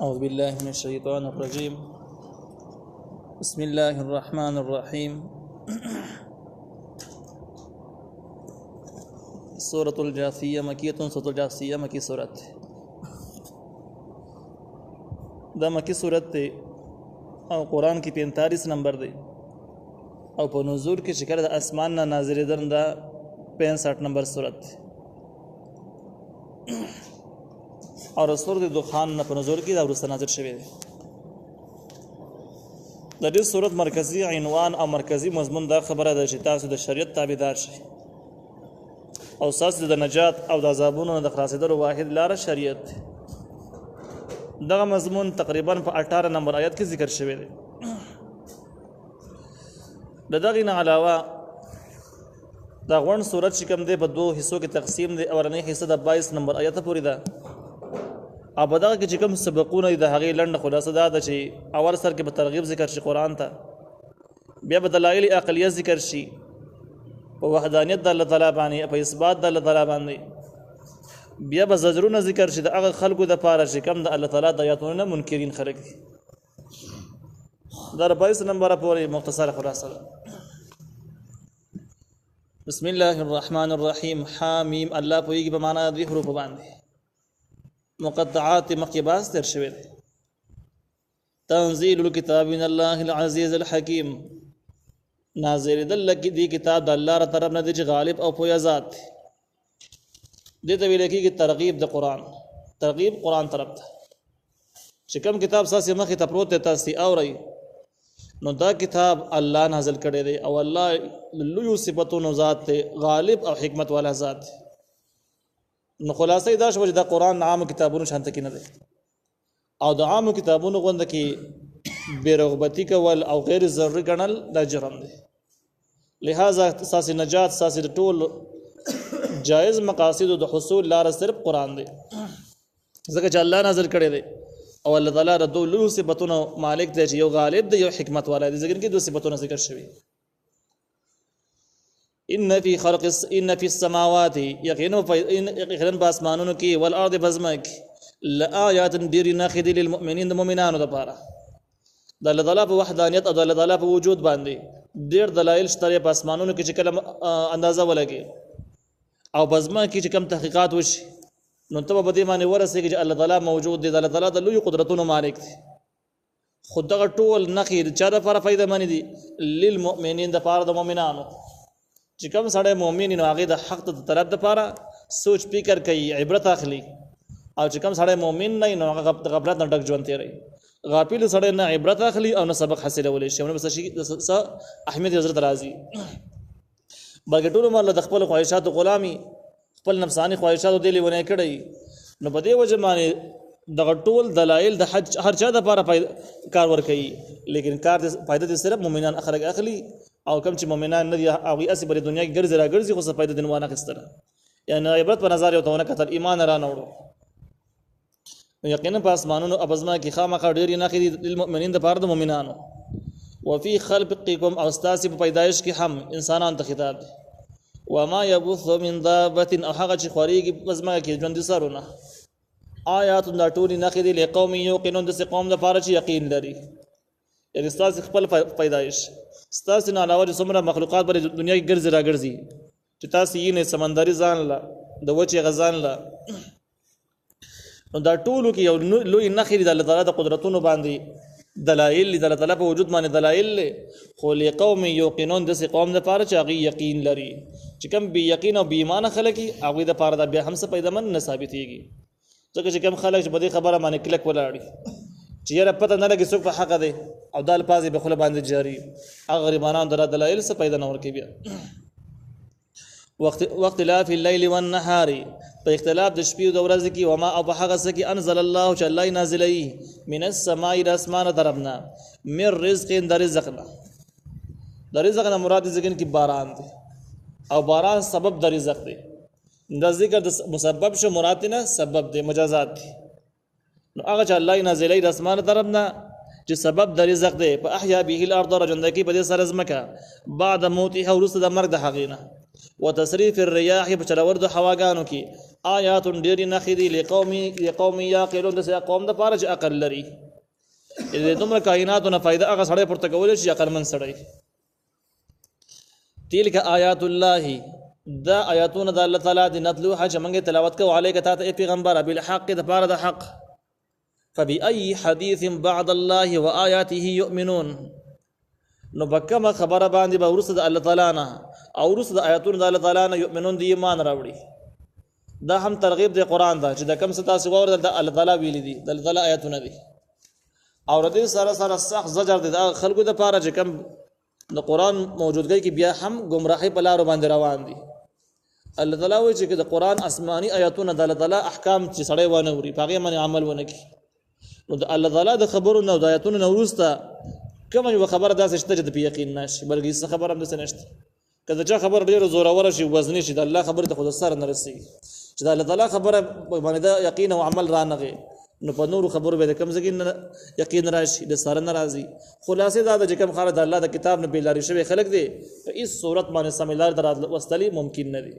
أعوذ بالله من الشيطان الرجيم. بسم الله الرحمن الرحيم. سورة الجاثية مكية. سورة الجاثية مکی سورت دا مکی سورت تے او قرآن کی 45 نمبر دے او په نزول کی شکر دا اسمان نا نازل دن دا 65 نمبر سورت اور سورت دخان نا په نزول کی دا ورسته نازل شوی دی. د دې سورت مرکزی عنوان او مرکزی مضمون دا خبره ده چې تاسو د شریعت تابعدار شئ او تاسو د نجات او د عذابونو د خلاصېدلو واحد لاره شریعت. دغه مضمون تقریبا په 18 نمبر آیت کې ذکر شوی دی. د دغې نه علاوه دا غونډ سورت چې کوم دی په دوه حصو کې تقسیم دی. اولنۍ حصه د 22 نمبر آیت پورې ده او په دغه کې چې کوم سبقونه دي د هغې لنډه خلاصه دا ده چې اول سر کې به ترغیب ذکر شي قرآن ته، بیا به دلایل عقلیه ذکر شي په وحدانیت د الله تعالی باندې، په اثبات د الله تعالی باندې، بیا به زجرونه ذکر شي د هغه خلکو دپاره چې کوم د الله تعالی د آیاتونو نه منکرین خلک دي. دا 22 نمبره پورې مختصره خلاصه ده. بسم الله الرحمن الرحیم. حامیم. الله پوهیږي په معنا د دې حروفو باندې. مقطعات مخکې باز تر شوی دی. تنزیل الکتاب من الله العزیز الحکیم. نازل دل دی کتاب د الله تعالی طرف نه دی چې غالب او پوهه ذات دی. دې ته ویل کېږي ترغیب د قرآن. ترغیب قرآن طرف ته چې کوم کتاب ساسې مخې ته پروت دی تاسې اورئ نو دا کتاب الله نازل کړی دی او الله لویو صفتونو ذات دی، غالب او حکمت والا ذات دی. نو خلاصه دا شوه چې دا قرآن عامو کتابونو شانته کې نه دی او د عامو کتابونو غونده کې بېرغبتي کول او غیر ضروري ګڼل دا جرم دی. لہذا ساسې نجات ساسې د ټول جایز مقاصدو د حصول لاره صرف قرآن دی، ځکه چې الله نازل کړی دی او الله تعالی د دوه لویو صفتونو مالک دی چې یو غالب دی یو حکمت والا دی. ځکه کې دوه صفتونه ذکر شوي. ان فی السماوات یقینا باسمانونو کې والارض بزمک لآیات ډېرې نښې دي للمؤمنین د مؤمنانو دپاره. د الله تعالی په وحدانیت او د الله تعالی په وجود باندې ډېر دلایل شته په اسمانونو کې چې کله اندازه ولګي او بزمه کې چې کم تحقیقات وشي نو ته به دې باندې ورسېږي چې الله تعالی موجود دی، د الله تعالی د لویو قدرتونو مالک دی. خو دغه ټول نښې د چا دپاره فایدهمنې دي؟ للمؤمنین دپاره د مؤمنانو. چې کوم سړی مؤمن نو هغې د حق د طرف دپاره سوچ فکر کوي، عبرت اخلي، او چې کوم سړی مؤمن نه نو هغه د غفلت نه ډک ژوند تېروي. غافل سړی نه عبرت اخلي او نه سبق حاصلولی شي او نه به څه اهمیت یې زړه ته راځي، بلکې ټول عمر له د خپلو خواهشاتو غلامي، خپل نفساني خواهشاتو دې لیونی کړی. نو په دې وجه باندې دغه ټول دلایل د هر چا دپاره کار ورکوي، لیکن کار فایده دې صرف مؤمنان خلک اخلي او کوم چې مؤمنان نه دي هغوی هسې په دنیا کې ګرځي راګرځي خو څه فایده دې نه وانه اخیستله، یعنې عبرت په نظر یې ورته ونه کتل، ایمان را نه وړو. یقینا په اسمانونو او بزمه کې خامخا ډېرې نښې دي للمؤمنین دپاره د مؤمنانو. وفي خلقکم او ستاسې په پیدایش کې هم انسانانو ته خطاب دی. وما یبث من دابة او هغه چې خورېږي په ځمکه کې ژوندي سرونه. آیات دا ټولې نښې دي لقوم یوقنون داسې قوم دپاره چې یقین لري. یعنې ستاسې خپل پیدایش، ستاسې نه علاوه چې څومره مخلوقات به دنیا کې ګرځي راګرځي چې تاسې یې نه سمندري ځان له د وچې غزان له نو دا ټولو کې یو لوی نښې دي د الله تعالی د قدرتونو باندې، دلایل دي د الله تعالی په وجود باندې دلایل دي. خو لقوم یوقنون داسې قوم دپاره چې هغوی یقین لري. چې کوم بې یقین او بې ایمانه خلک وي هغوی دپاره دا بیا هم څه فایدهمند نه ثابتېږي، ځکه چې کوم خلک چې په دې خبره باندې کلک ولاړ وي چې یاره پته نه لګي څوک په حقه دی او دا الفاظ یې په خوله باندې جاري، هغه غریبانان د دلایل څه فایده نه ورکوي. بیا واختلاف الليل والنهار، په اختلاف د شپې او د ورځې کې، وما او په هغه څه کې انزل الله چې الله یې نازلوي من السماء د اسمانه طرف نه، من رزق د رزق نه. د رزق نه مراد ذکر کې باران دی او باران سبب د رزق دی. دا ذکر د مسبب شو، مراد نه سبب دی، مجازات دی. نو هغه چې الله یې نازلوي د اسمانه طرف نه چې سبب د رزق دی، په احیا به الارض را ژوندی کوي په دې سره ځمکه بعد موتها وروسته د مرګ د هغې نه. وتصریف الرياح په چلور د هواګانو کې آیات ډېرې نښې دي لقوم یعقلون د قوم د پاره چې عقل لري. دې دومره کائناتو نه فائدہ هغه سړی پورته کولی شي عقلمن سړی. تلک آیات الله دا آیاتونه د الله تعالی د نتلوها چې موږ تلاوت کوو علیک تا ته پیغمبر بالحق د پاره د حق. فبأي حديث بعد الله وآياته يؤمنون نو بکمه خبره باندې به ورسره د الله تعالی نه او ورسره د آیاتونو د الله تعالی نه یؤمنون دی ایمان راوړي. دا هم ترغیب دی قران دا چې د کم څه تاسو ور د الله تعالی ویل دي د الله تعالی آیاتونه دي او ردی سره سره سخت زجر دي د خلکو د پاره چې کم د قران موجودګۍ کې بیا هم گمراهي په لار باندې روان دي. الله تعالی وایي چې د قران آسماني آیاتونه د الله تعالی احکام چې سړی ونه وري پاغه باندې عمل ونه کوي نو د الله تعالی د خبرو نو د آیاتونو نو ورسته کوم یو خبره داسې شته چې په یقین نشي بلکې څه خبره هم نشته. کله چې خبر ډیره زوره شي وزن شي د الله خبره ته خود سره نه رسي چې د الله تعالی خبره باندې د یقین او عمل را نغي نو په نور خبرو به کم ځکه یقین راشي د سره ناراضي. خلاصې دا د کوم خالد الله د کتاب نه بیلاری شوی خلق دي په هیڅ صورت باندې سملار درات وستلی ممکن نه دي.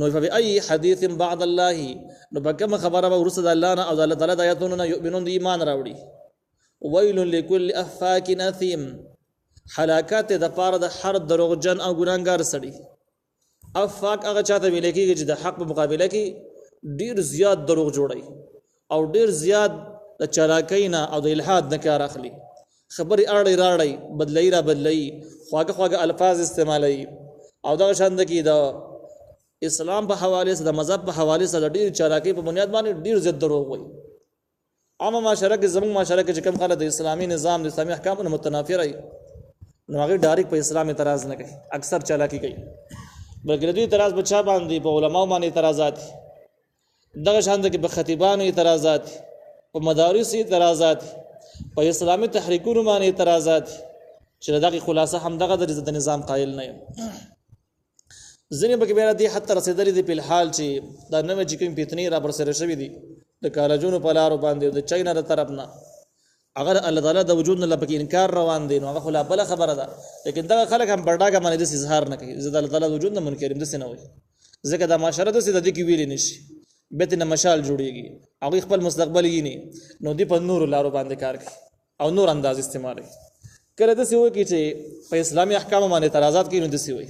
نو فبأي حديث بعد الله نو بکم خبره به ورسره الله نه او الله تعالی د آیاتونو نه یؤمنون دی ایمان راوړي. ویل لكل افاك اثیم هلاکت د پاره د هر دروغجن او ګناګار سړي. افاک هغه چاته ویل کېږي چې د حق په مقابله کې ډیر زیات دروغ جوړي او ډیر زیات د چالاکی نه او د الحاد نه کار اخلي. خبري اړې راړي بدلای را بدلای خواږه الفاظ استعمالي او دا شاند کې د اسلام په حواله سره د مذهب په حواله سره ډیر چالاکی په بنیاد باندې ډیر زیات دروغ وایي. عامه معاشره کې زموږ معاشره کې چې کوم خلک د اسلامي نظام د اسلامي احکامونو متنافر وي نو هغه ډایرک په اسلام اعتراض نه کوي اکثر چالاکی کوي بلکې دوی اعتراض بچا باندې په علماو باندې اعتراضات دغه شاند کې په خطیبانو اعتراضات په مدارس اعتراضات په اسلامي تحریکونو باندې اعتراضات چې دغه خلاصه هم دغه د نظام قائل نه یم. ځینې به بیا دې حتی رسیدلې دي په حال چې دا نوې چې کوم پیتنی را پر سره شوی دي د کالجونو په لارو باندې د چاینا د طرف نه اگر الله تعالی د وجود نه لپاره انکار روان دي نو هغه خلا بل خبره ده لیکن دا خلک هم برډاګه باندې د اظهار نه کوي زه د الله تعالی د وجود نه منکرم د سينه وي ځکه دا معاشره د سید کې ویل نشي به نه مشال جوړيږي هغه خپل مستقبل یې نه نو دی په نور لارو باندې کار کوي او نور انداز استعمالوي. کله د سی وي چې په اسلامي احکام باندې اعتراضات کوي نو د سی وي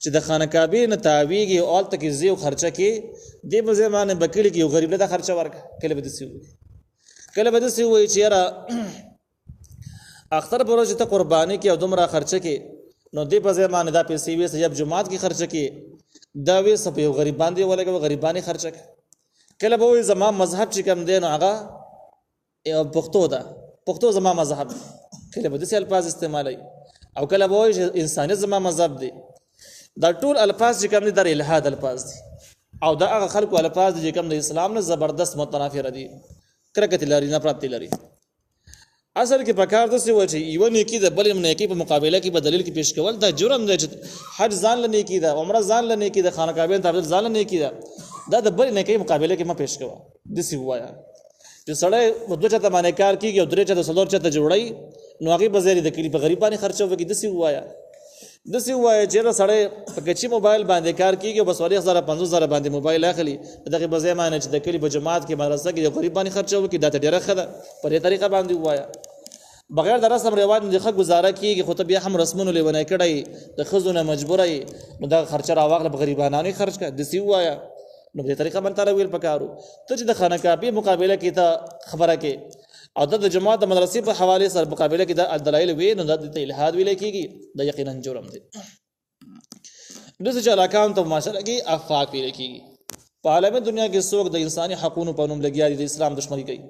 چې د خانقابه نه تعویږي او الته کې زیو خرچه کې دی په زمانه بکلی کې یو غریب له خرچه ورک کله به د سی وي کله به د سی وي چې را اختر پروژه ته قرباني کې او دومره خرچه کې نو دی په زمانه دا پیسې وي چې جمعات کې خرچه کې دا وی سپ یو غریب باندې ولګو غریبانی خرچه کله به وي زما مذهب چې کم دی نو هغه پښتو ده پښتو زما مذهب کله به د سی الفاظ استعمالي او کله به وي انساني زما مذهب دی. دا ټول الفاظ چې کوم دي د الہاد الفاظ دي او دا هغه خلکو الفاظ دي چې کوم د اسلام نه زبردست متنافر دي کرکټ لري نه پراتی لري. اصل کې پکار د څه و چې یو نیکی د بل نیکی په مقابله کې په دلیل کې پیش کول دا جرم دی چې حج ځان لنی کی دا عمره ځان لنی کی دا خانقاه ته ځان لنی کی دا د بل نیکی مقابله کې ما پیش کوا د څه وایا چې سړی دوه چاته باندې کار کیږي او درې چاته څلور چاته جوړي نو هغه بازاري د کلی په غریبانی خرچو وکي د څه وایا د څه وای چې سړی په کچي موبایل باندې کار کوي بس 45000 باندې موبایل اخلي دغه بځای معنی چې د کلی په جماعت کې مدرسه کې یو غریب باندې خرچه وکړي دا ته ډیره خده په دې طریقه باندې وایا بغیر د رسم رواج نه ښه گزاره کیږي خو ته بیا هم رسمونه لیونه کړی د خزونه مجبورای نو دا خرچه راوغله په غریبانو خرچ کړه د سی وایا نو په دې طریقه باندې تر ویل پکارو ته چې د خانقاه مقابله کې ته خبره کې او د جماعت د مدرسې په حواله سره مقابله کې د دلایل وی نو د الہاد ویل کېږي د یقینا جرم دی. د څه علاقام ته معاشره کې افاق ویل کېږي په عالم دنیا کې څوک د انساني حقوقو په نوم لګیا دي د اسلام دښمنی کوي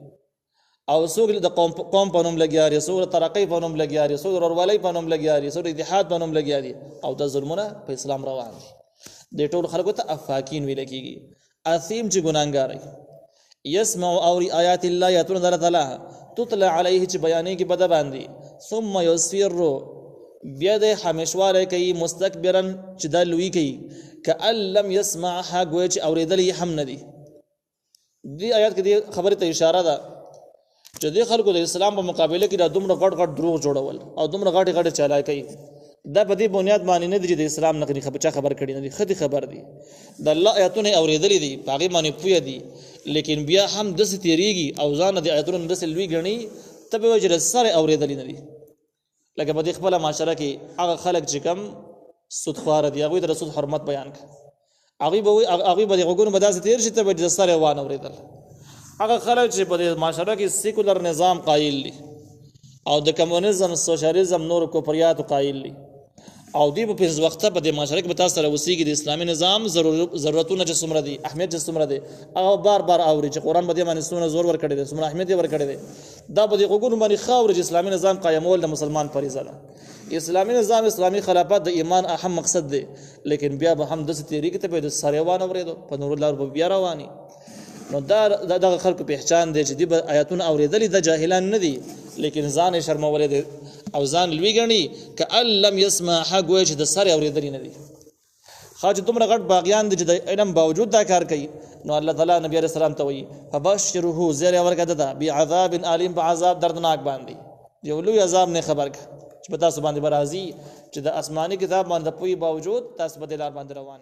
او څوک د قوم په نوم لګیا دي څوک د ترقۍ په نوم لګیا دي څوک د ورولۍ په نوم لګیا دي څوک د اتحاد په نوم لګیا دي او د ظلمونه په اسلام روان دي د ټول خلکو ته افاکین ویل کېږي. اثیم چې ګناګار يسمع اور آیات الله یاتون تعالی تطلع علیه چې بیانې کې بد باندې ثم یصفر بیا د همیشواره کوي مستكبرا چې د لوی کوي کأن لم يسمعها گویا چې اوریدل یې هم نه دي. دې آیات کې خبره ته اشاره ده چې د خلکو د اسلام په مقابله کې د دومره غټ غټ دروغ جوړول او دومره غټ غټ چالای کوي دا په دې بنیاد باندې نه دي چې د اسلام نه بچا خبر کړي نه دي، خدي خبر دي د الله آیاتونه اورېدلې دي هغه باندې پوهه دي، لیکن بیا هم داسې تیریږي او ځان د آیاتونو داسې لوی ګڼي ته به وجه سره اورېدلې نه دي. لکه په دې خپله معاشره کې هغه خلک چې کم سودخواره دي هغوی د رسول حرمت بیان کړه، هغوی به د غوږونو به داسې تېر شي ته به د سره وانه اورېدل. هغه خلک چې په دې معاشره کې سیکولر نظام قایل دي او د کمونیزم سوشالیزم نور کفریاتو قایل دي او دی په پنځه وخته په دې معاشره کې به تاسو سره اوسېږي د اسلامي نظام ضرورتونه چې څومره دي، اهمیت چې څومره دی، هغه بار بار اوري چې قرآن په دې باندې څومره زور ورکړی دی، څومره اهمیت یې ورکړی دی. دا په دې غوږونو باندې ښه اوري چې اسلامي نظام قایمول د مسلمان فریضه ده. اسلامي نظام اسلامي خلافت د ایمان اهم مقصد دی، لیکن بیا به هم داسې تېرېږي ته به د سارې وانه اورېدو په نور لار به بیا رواني. نو دا دغه خلکو پہچان دی چې دوی به آیاتونه اورېدلي د جاهلان نه دي، لیکن ځان یې شرمولی دی او ځان لوی ګڼي که ان لم یسمع حق وایي چې د سرې اورېدلي نه دي. ښه چې دومره غټ باغیان دي چې د علم باوجود دا کار کوي، نو الله تعالی نبی علیه السلام ته وایي فبشره زیری ورکړه ده بعذاب علیم، په عذاب دردناک باندې یو لوی عذاب نه خبر کړه چې په تاسو باندې به راځي چې د آسماني کتاب باندې پوهې باوجود تاسو په دې لار باندې روان